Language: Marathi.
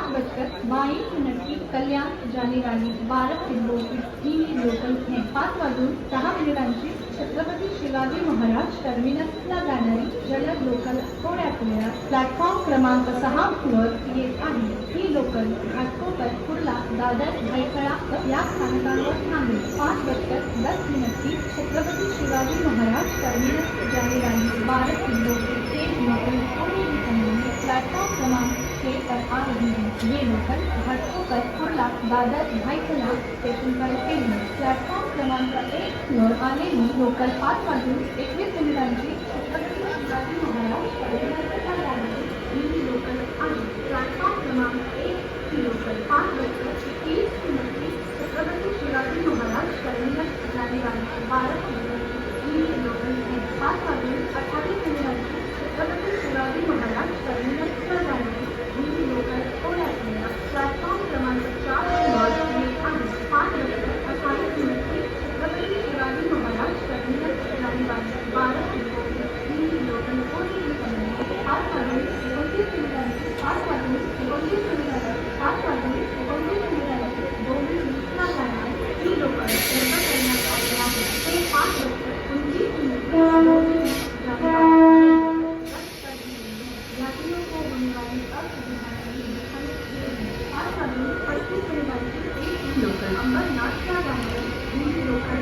5:22 की कल्याण जाने वाली 12 डिब्बों की लोकल है। 5:06 छत्रपति शिवाजी महाराज टर्मिनसला जाणारी जलद लोकल थोड्याच वेळात प्लॅटफॉर्म क्रमांक 6 वर येत आहे। ही लोकल घाटकोपर, कुर्ला, दादर, भायखळा या स्थानकांवर थांबेल। 5:10 की छत्रपति शिवाजी महाराज टर्मिनस जाने वाली 12 डिब्बों की एक लोकल थोड़ी ही समय में प्लेटफॉर्म क्रमांक 6 पर आ रही है। ये लोकल घाटकोपर, कुर्ला, दादर, भायखला स्टेशन पर रुकेगी। प्लेटफॉर्म क्रमांक 1 वर आलेली लोकल 5:21 छत्रपति शिवाजी महाराज टर्मिनसला जाणारी ही लोकल आहे। प्लेटफॉर्म क्रमांक 1 की लोकल 5:30 छत्रपति शिवाजी महाराज टर्मिनस जाने वाली 12 ही लोकल है। 5:28 छत्रपति शिवाजी महाराज टर्मिनसला जाणारी ही लोकल थोड्याच वेळात प्लॅटफॉर्म क्रमांक 4 वर येत आहे। 5:28 छत्रपति शिवाजी महाराज टर्मिनस जाने वाली 12 ही लोकल थोड़ी ही समय में 5:29 दोन्ही दिवसला जाणार ही लोकल रद्द करण्यात आली आहे। ते 5:29 यात्रियों को होने वाली असुविधा की लोकल अंबरनाथ का जाने लोकल